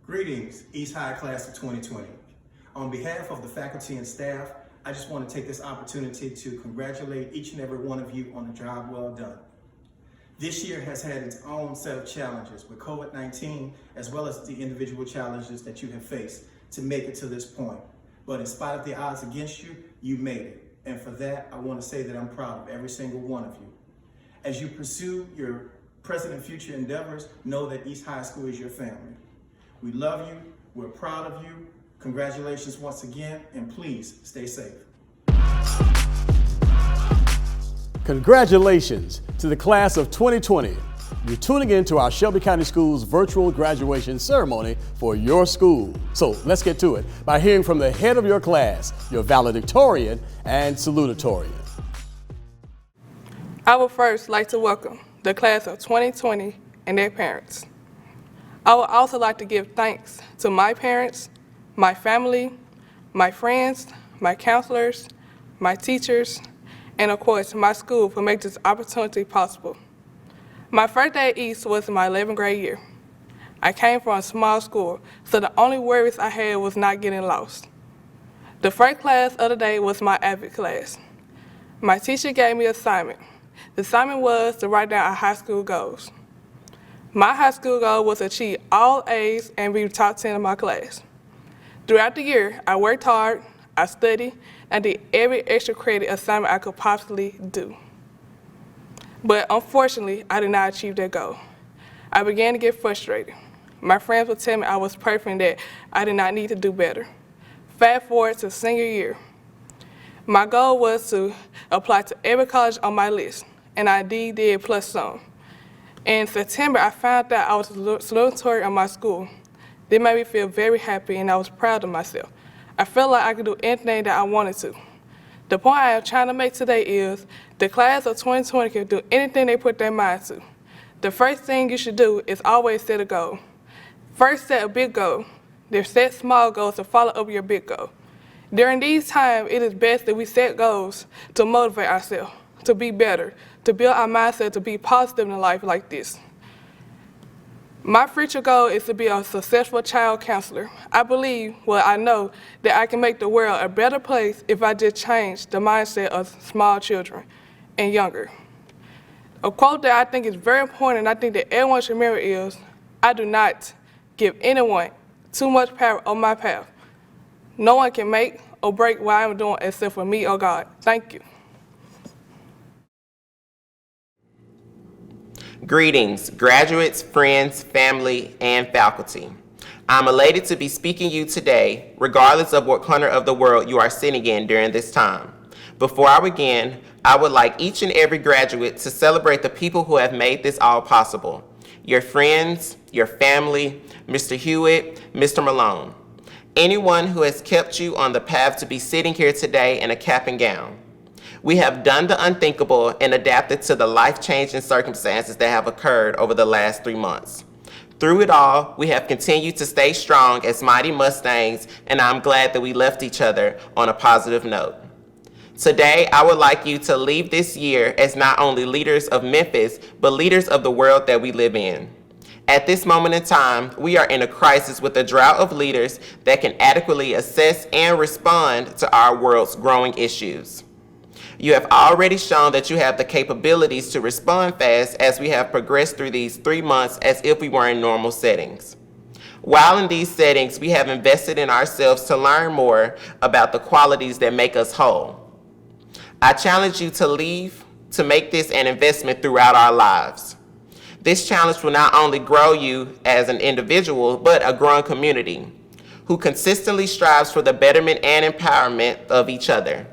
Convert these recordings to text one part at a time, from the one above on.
Greetings, East High Class of 2020. On behalf of the faculty and staff, I just want to take this opportunity to congratulate each and every one of you on a job well done. This year has had its own set of challenges with COVID-19, as well as the individual challenges that you have faced to make it to this point. But in spite of the odds against you, you made it. And for that, I want to say that I'm proud of every single one of you. As you pursue your present and future endeavors, know that East High School is your family. We love you, we're proud of you. Congratulations once again, and please stay safe. Congratulations to the class of 2020. You're tuning in to our Shelby County Schools virtual graduation ceremony for your school. So let's get to it by hearing from the head of your class, your valedictorian and salutatorian. I would first like to welcome the class of 2020 and their parents. I would also like to give thanks to my parents, my family, my friends, my counselors, my teachers, and of course, my school for making this opportunity possible. My first day at East was in my 11th grade year. I came from a small school, so the only worries I had was not getting lost. The first class of the day was my AVID class. My teacher gave me an assignment. The assignment was to write down our high school goals. My high school goal was to achieve all A's and be top 10 in my class. Throughout the year, I worked hard, I studied, and did every extra credit assignment I could possibly do. But unfortunately, I did not achieve that goal. I began to get frustrated. My friends would tell me I was perfect and that I did not need to do better. Fast forward to senior year. My goal was to apply to every college on my list, and I did plus some. In September, I found out I was salutatorian of my school. This made me feel very happy, and I was proud of myself. I felt like I could do anything that I wanted to. The point I am trying to make today is the class of 2020 can do anything they put their mind to. The first thing you should do is always set a goal. First, set a big goal. Then set small goals to follow up your big goal. During these times, it is best that we set goals to motivate ourselves, to be better, to build our mindset to be positive in life like this. My future goal is to be a successful child counselor. I believe, I know that I can make the world a better place if I just change the mindset of small children and younger. A quote that I think is very important and I think that everyone should remember is, I do not give anyone too much power on my path. No one can make or break what I'm doing except for me or God. Thank you. Greetings, graduates, friends, family, and faculty. I'm elated to be speaking to you today, regardless of what corner of the world you are sitting in during this time. Before I begin, I would like each and every graduate to celebrate the people who have made this all possible. Your friends, your family, Mr. Hewitt, Mr. Malone. Anyone who has kept you on the path to be sitting here today in a cap and gown. We have done the unthinkable and adapted to the life-changing circumstances that have occurred over the last 3 months. Through it all, we have continued to stay strong as mighty Mustangs, and I'm glad that we left each other on a positive note. Today, I would like you to leave this year as not only leaders of Memphis, but leaders of the world that we live in. At this moment in time, we are in a crisis with a drought of leaders that can adequately assess and respond to our world's growing issues. You have already shown that you have the capabilities to respond fast as we have progressed through these 3 months as if we were in normal settings. While in these settings, we have invested in ourselves to learn more about the qualities that make us whole. I challenge you to make this an investment throughout our lives. This challenge will not only grow you as an individual, but a growing community who consistently strives for the betterment and empowerment of each other.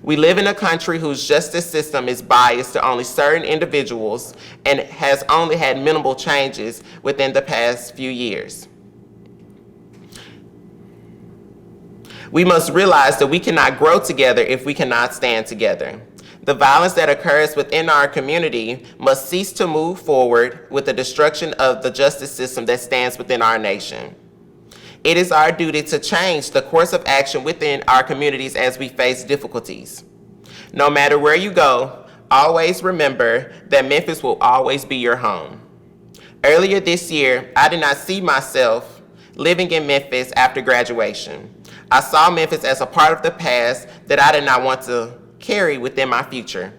We live in a country whose justice system is biased to only certain individuals and has only had minimal changes within the past few years. We must realize that we cannot grow together if we cannot stand together. The violence that occurs within our community must cease to move forward with the destruction of the justice system that stands within our nation. It is our duty to change the course of action within our communities as we face difficulties. No matter where you go, always remember that Memphis will always be your home. Earlier this year, I did not see myself living in Memphis after graduation. I saw Memphis as a part of the past that I did not want to carry within my future.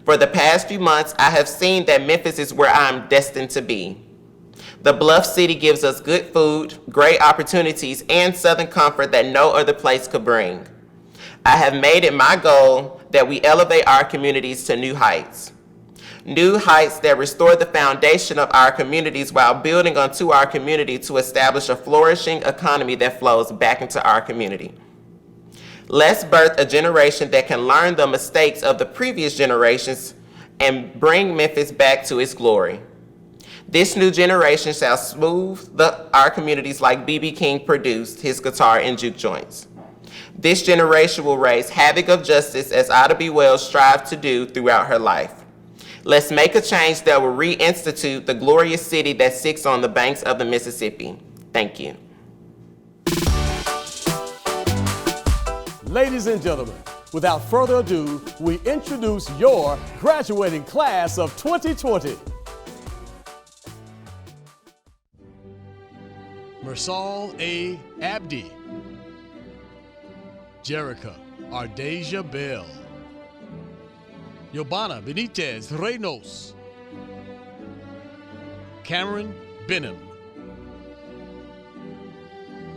For the past few months, I have seen that Memphis is where I am destined to be. The Bluff City gives us good food, great opportunities, and Southern comfort that no other place could bring. I have made it my goal that we elevate our communities to new heights that restore the foundation of our communities while building onto our community to establish a flourishing economy that flows back into our community. Let's birth a generation that can learn the mistakes of the previous generations and bring Memphis back to its glory. This new generation shall smooth our communities like B.B. King produced his guitar and juke joints. This generation will raise havoc of justice as Ida B. Wells strived to do throughout her life. Let's make a change that will reinstitute the glorious city that sits on the banks of the Mississippi. Thank you. Ladies and gentlemen, without further ado, we introduce your graduating class of 2020. Mersal A. Abdi, Jerica Ardesia Bell, Yobana Benitez Reynos, Cameron Benham,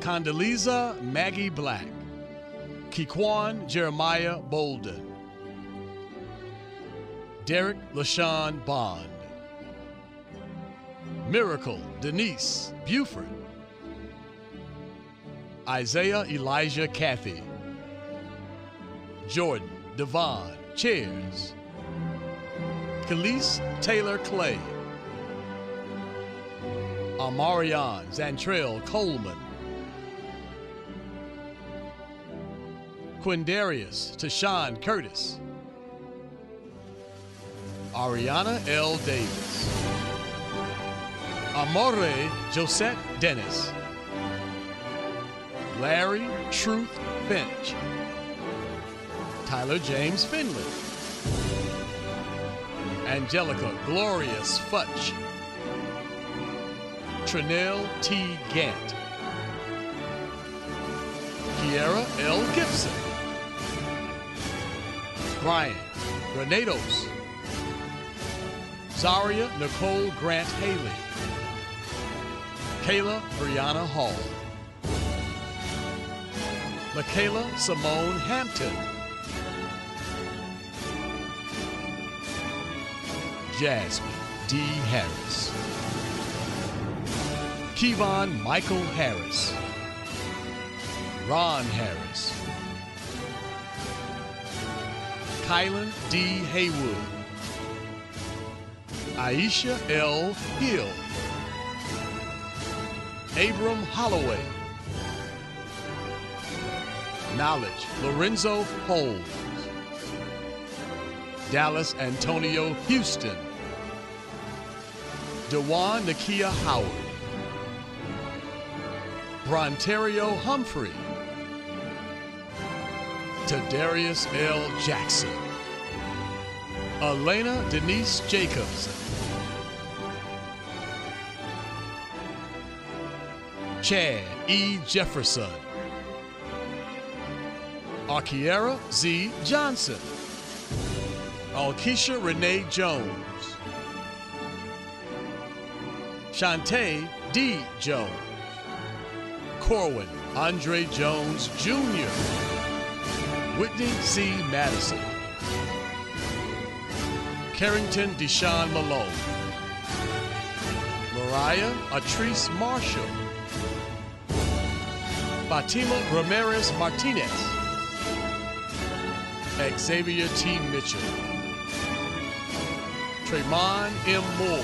Condoleezza Maggie Black, Kequan Jeremiah Bolden, Derek LaShawn Bond, Miracle Denise Buford, Isaiah Elijah Cathy, Jordan Devon Cheers, Khalees Taylor Clay, Amarion Zantrell Coleman, Quindarius Tashawn Curtis, Ariana L. Davis, Amore Josette Dennis, Larry Truth Finch, Tyler James Finley, Angelica Glorious Futch, Trinell T. Gant, Kiera L. Gibson, Brian Granados, Zaria Nicole Grant Haley, Kayla Brianna Hall, Michaela Simone Hampton, Jasmine D. Harris, Kevon Michael Harris, Ron Harris, Kylan D. Haywood, Aisha L. Hill, Abram Holloway, Knowledge Lorenzo Holmes, Dallas Antonio Houston, Dewan Nakia Howard, Brontario Humphrey, Tadarius L. Jackson, Elena Denise Jacobson, Chad E. Jefferson, Arkiera Z. Johnson, Alkeisha Renee Jones, Shantae D. Jones, Corwin Andre Jones Jr., Whitney C. Madison, Carrington Deshaun Malone, Mariah Atrice Marshall, Fatima Ramirez Martinez, Xavier T. Mitchell, Tremont M. Moore,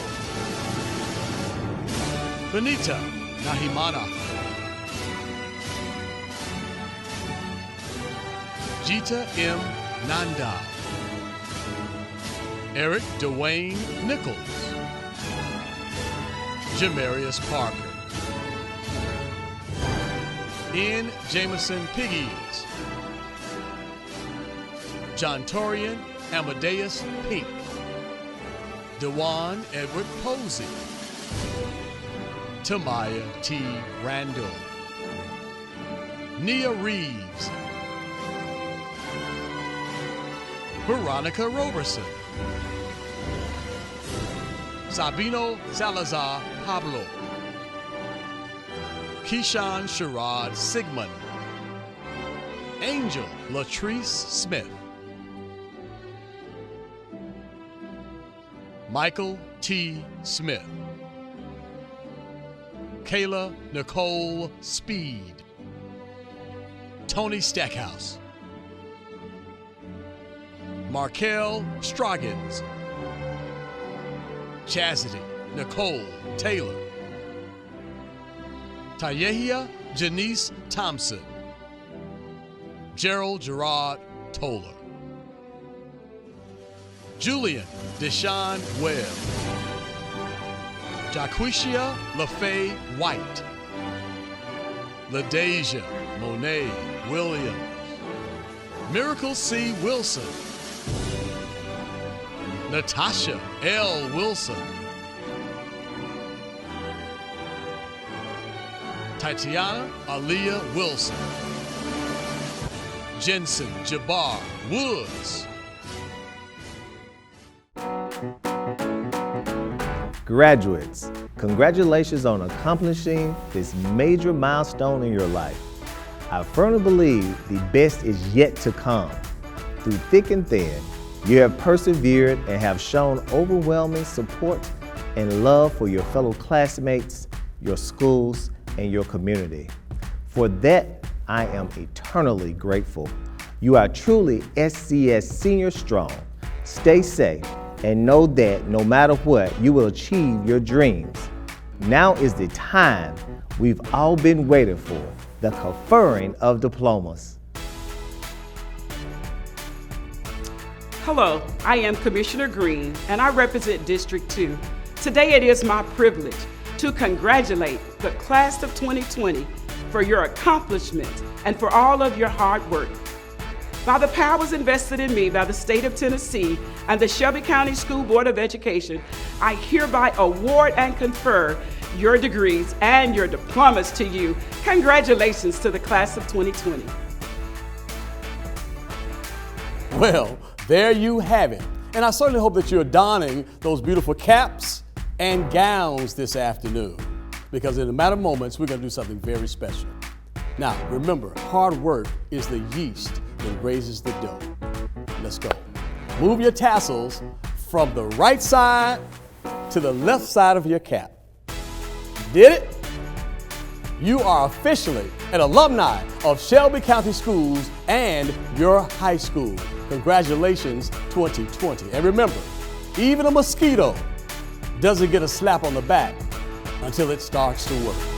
Benita Nahimana, Jita M. Nanda, Eric Dwayne Nichols, Jamarius Parker, N. Jameson Piggies, John Torian Amadeus Pink, Dewan Edward Posey, Tamaya T. Randall, Nia Reeves, Veronica Roberson, Sabino Salazar Pablo, Keyshawn Sherrod Sigmund, Angel Latrice Smith, Michael T. Smith, Kayla Nicole Speed, Tony Stackhouse, Markel Stroggins, Chastity Nicole Taylor, Tajeahia Janeice Thompson, Gerald Gerard Toller, Julian Deshaun Webb, Jaquishia LaFay White, LaDeja Monet Williams, Miracle C. Wilson, Natasha L. Wilson, Tatiana Aaliyah Wilson, Jensen Jabbar Woods. Graduates, congratulations on accomplishing this major milestone in your life. I firmly believe the best is yet to come. Through thick and thin, you have persevered and have shown overwhelming support and love for your fellow classmates, your schools, and your community. For that, I am eternally grateful. You are truly SCS Senior Strong. Stay safe and know that no matter what, you will achieve your dreams. Now is the time we've all been waiting for, the conferring of diplomas. Hello, I am Commissioner Green, and I represent District 2. Today it is my privilege to congratulate the class of 2020 for your accomplishments and for all of your hard work. By the powers invested in me by the state of Tennessee and the Shelby County School Board of Education, I hereby award and confer your degrees and your diplomas to you. Congratulations to the class of 2020. Well, there you have it. And I certainly hope that you're donning those beautiful caps and gowns this afternoon, because in a matter of moments, we're going to do something very special. Now, remember, hard work is the yeast that raises the dough. Let's go. Move your tassels from the right side to the left side of your cap. Did it? You are officially an alumni of Shelby County Schools and your high school. Congratulations, 2020. And remember, even a mosquito doesn't get a slap on the back until it starts to work.